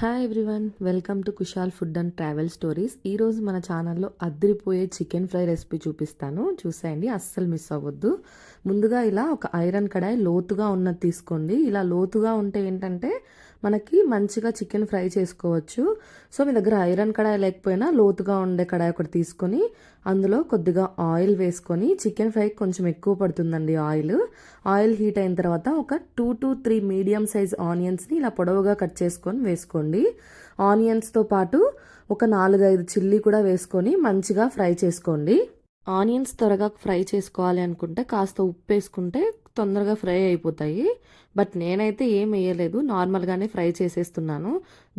Hi everyone, welcome to Kushal food and travel stories. ఈరోజు మన ఛానల్లో అద్దరిపోయే చికెన్ ఫ్రై రెసిపీ చూపిస్తాను. చూసేయండి, అస్సలు మిస్ అవ్వద్దు. ముందుగా ఇలా ఒక ఐరన్ కడాయి లోతుగా ఉన్నది తీసుకోండి. ఇలా లోతుగా ఉంటే ఏంటంటే మనకి మంచిగా చికెన్ ఫ్రై చేసుకోవచ్చు. సో మీ దగ్గర ఐరన్ కడాయి లేకపోయినా లోతుగా ఉండే కడాయి ఒకటి తీసుకొని అందులో కొద్దిగా ఆయిల్ వేసుకొని, చికెన్ ఫ్రై కొంచెం ఎక్కువ పడుతుందండి ఆయిల్ హీట్ అయిన తర్వాత ఒక 2 to 3 మీడియం సైజ్ ఆనియన్స్ని ఇలా పొడవుగా కట్ చేసుకొని వేసుకోండి. ఆనియన్స్తో పాటు ఒక 4-5 చిల్లీ కూడా వేసుకొని మంచిగా ఫ్రై చేసుకోండి. ఆనియన్స్ త్వరగా ఫ్రై చేసుకోవాలి అనుకుంటే కాస్త ఉప్పు వేసుకుంటే తొందరగా ఫ్రై అయిపోతాయి. బట్ నేనైతే ఏం వేయలేదు, నార్మల్గానే ఫ్రై చేసేస్తున్నాను.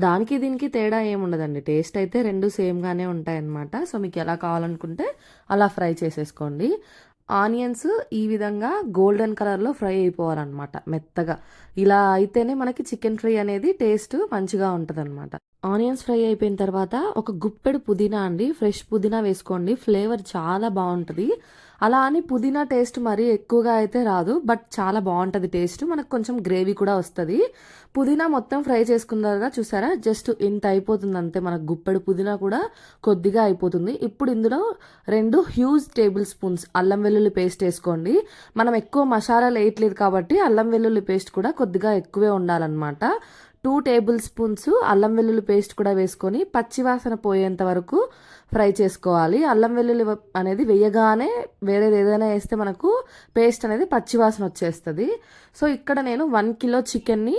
దానికి దీనికి తేడా ఏముండదండి, టేస్ట్ అయితే రెండు సేమ్గానే ఉంటాయన్నమాట. సో మీకు ఎలా కావాలనుకుంటే అలా ఫ్రై చేసేసుకోండి. ఆనియన్స్ ఈ విధంగా గోల్డెన్ కలర్లో ఫ్రై అయిపోవాలన్నమాట, మెత్తగా. ఇలా అయితేనే మనకి చికెన్ ఫ్రై అనేది టేస్ట్ మంచిగా ఉంటుంది అనమాట. ఆనియన్స్ ఫ్రై అయిపోయిన తర్వాత ఒక గుప్పెడు పుదీనా అండి, ఫ్రెష్ పుదీనా వేసుకోండి. ఫ్లేవర్ చాలా బాగుంటుంది. అలా అని పుదీనా టేస్ట్ మరీ ఎక్కువగా అయితే రాదు, బట్ చాలా బాగుంటుంది టేస్ట్. మనకు కొంచెం గ్రేవీ కూడా వస్తుంది. పుదీనా మొత్తం ఫ్రై చేసుకున్న తర్వాత చూసారా, జస్ట్ ఇంత అయిపోతుంది అంతే. మనకు గుప్పెడు పుదీనా కూడా కొద్దిగా అయిపోతుంది. ఇప్పుడు ఇందులో 2 హ్యూజ్ టేబుల్ స్పూన్స్ అల్లం వెల్లుల్లి పేస్ట్ వేసుకోండి. మనం ఎక్కువ మసాలాలు వేయట్లేదు కాబట్టి అల్లం వెల్లుల్లి పేస్ట్ కూడా కొద్దిగా ఎక్కువే ఉండాలన్నమాట. 2 టేబుల్ స్పూన్స్ అల్లం వెల్లుల్లి పేస్ట్ కూడా వేసుకొని పచ్చివాసన పోయేంత వరకు ఫ్రై చేసుకోవాలి. అల్లం వెల్లుల్లి అనేది వేయగానే వేరేది ఏదైనా వేస్తే మనకు పేస్ట్ అనేది పచ్చివాసన వచ్చేస్తుంది. సో ఇక్కడ నేను 1 కిలో చికెన్ని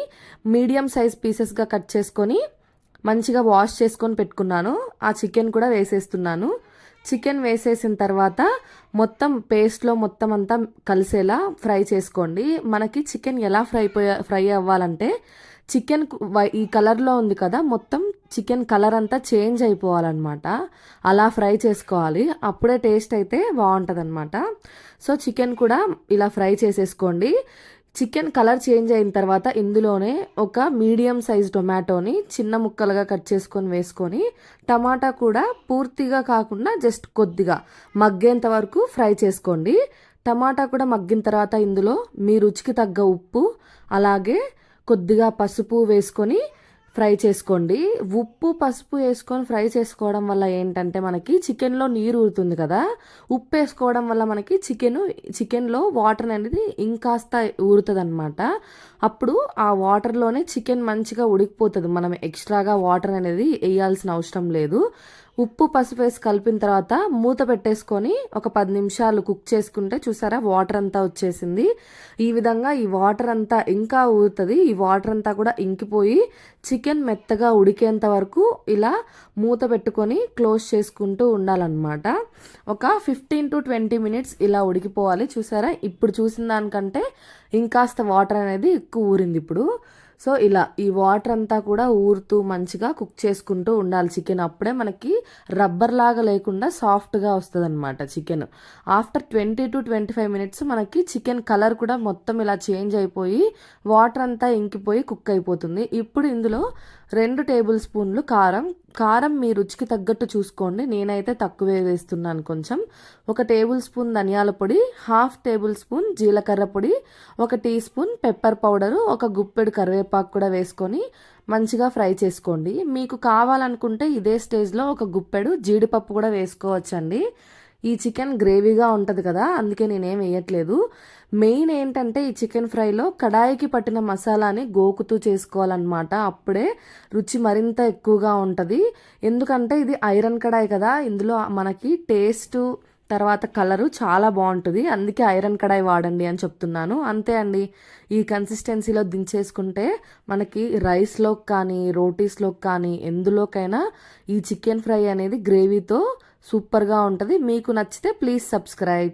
మీడియం సైజ్ పీసెస్గా కట్ చేసుకొని మంచిగా వాష్ చేసుకొని పెట్టుకున్నాను. ఆ చికెన్ కూడా వేసేస్తున్నాను. చికెన్ వేసేసిన తర్వాత మొత్తం పేస్ట్లో మొత్తం అంతా కలిసేలా ఫ్రై చేసుకోండి. మనకి చికెన్ ఎలా ఫ్రై అవ్వాలంటే చికెన్ ఈ కలర్లో ఉంది కదా, మొత్తం చికెన్ కలర్ అంతా చేంజ్ అయిపోవాలన్నమాట. అలా ఫ్రై చేసుకోవాలి, అప్పుడే టేస్ట్ అయితే బాగుంటుంది అనమాట. సో చికెన్ కూడా ఇలా ఫ్రై చేసేసుకోండి. చికెన్ కలర్ చేంజ్ అయిన తర్వాత ఇందులోనే ఒక మీడియం సైజ్ టొమాటోని చిన్న ముక్కలుగా కట్ చేసుకొని వేసుకొని, టమాటా కూడా పూర్తిగా కాకుండా జస్ట్ కొద్దిగా మగ్గేంత వరకు ఫ్రై చేసుకోండి. టమాటా కూడా మగ్గిన తర్వాత ఇందులో మీ రుచికి తగ్గ ఉప్పు, అలాగే కొద్దిగా పసుపు వేసుకొని ఫ్రై చేసుకోండి. ఉప్పు పసుపు వేసుకొని ఫ్రై చేసుకోవడం వల్ల ఏంటంటే మనకి చికెన్లో నీరు ఊరుతుంది కదా, ఉప్పు వేసుకోవడం వల్ల మనకి చికెన్లో వాటర్ అనేది ఇంకాస్త ఊరుతుంది అనమాట. అప్పుడు ఆ వాటర్లోనే చికెన్ మంచిగా ఉడికిపోతుంది. మనం ఎక్స్ట్రాగా వాటర్ అనేది వేయాల్సిన అవసరం లేదు. ఉప్పు పసుపు వేసి కలిపిన తర్వాత మూత పెట్టేసుకొని ఒక 10 నిమిషాలు కుక్ చేసుకుంటే చూసారా, వాటర్ అంతా వచ్చేసింది. ఈ విధంగా ఈ వాటర్ అంతా ఇంకా ఊరుతుంది. ఈ వాటర్ అంతా కూడా ఇంకిపోయి చికెన్ మెత్తగా ఉడికేంత వరకు ఇలా మూత పెట్టుకొని క్లోజ్ చేసుకుంటూ ఉండాలన్నమాట. ఒక 15 to 20 మినిట్స్ ఇలా ఉడికిపోవాలి. చూసారా, ఇప్పుడు చూసిన దానికంటే ఇంకాస్త వాటర్ అనేది ఎక్కువ ఊరింది ఇప్పుడు. సో ఇలా ఈ వాటర్ అంతా కూడా ఊరుతూ మంచిగా కుక్ చేసుకుంటూ ఉండాలి చికెన్. అప్పుడే మనకి రబ్బర్ లాగా లేకుండా సాఫ్ట్గా వస్తుంది అనమాట చికెన్. ఆఫ్టర్ 20 to 25 మినిట్స్ మనకి చికెన్ కలర్ కూడా మొత్తం ఇలా చేంజ్ అయిపోయి వాటర్ అంతా ఇంకిపోయి కుక్ అయిపోతుంది. ఇప్పుడు ఇందులో 2 టేబుల్ స్పూన్లు కారం మీ రుచికి తగ్గట్టు చూసుకోండి. నేనైతే తక్కువే వేస్తున్నాను కొంచెం. 1 టేబుల్ స్పూన్ ధనియాల పొడి, 1/2 టేబుల్ స్పూన్ జీలకర్ర పొడి, 1 టీ స్పూన్ పెప్పర్ పౌడరు, 1 గుప్పెడు కరివేపాకు కూడా వేసుకొని మంచిగా ఫ్రై చేసుకోండి. మీకు కావాలనుకుంటే ఇదే స్టేజ్లో 1 గుప్పెడు జీడిపప్పు కూడా వేసుకోవచ్చండి. ఈ చికెన్ గ్రేవీగా ఉంటుంది కదా, అందుకే నేనేం వేయట్లేదు. మెయిన్ ఏంటంటే ఈ చికెన్ ఫ్రైలో కడాయికి పట్టిన మసాలాని గోకుతూ చేసుకోవాలన్నమాట. అప్పుడే రుచి మరింత ఎక్కువగా ఉంటుంది. ఎందుకంటే ఇది ఐరన్ కడాయి కదా, ఇందులో మనకి టేస్ట్ తర్వాత కలరు చాలా బాగుంటుంది. అందుకే ఐరన్ కడాయి వాడండి అని చెప్తున్నాను. అంతే అండి, ఈ కన్సిస్టెన్సీలో దించేసుకుంటే మనకి రైస్లోకి కానీ రోటీస్లోకి కానీ ఎందులోకైనా ఈ చికెన్ ఫ్రై అనేది గ్రేవీతో సూపర్గా ఉంటుంది. మీకు నచ్చితే ప్లీజ్ సబ్స్క్రైబ్.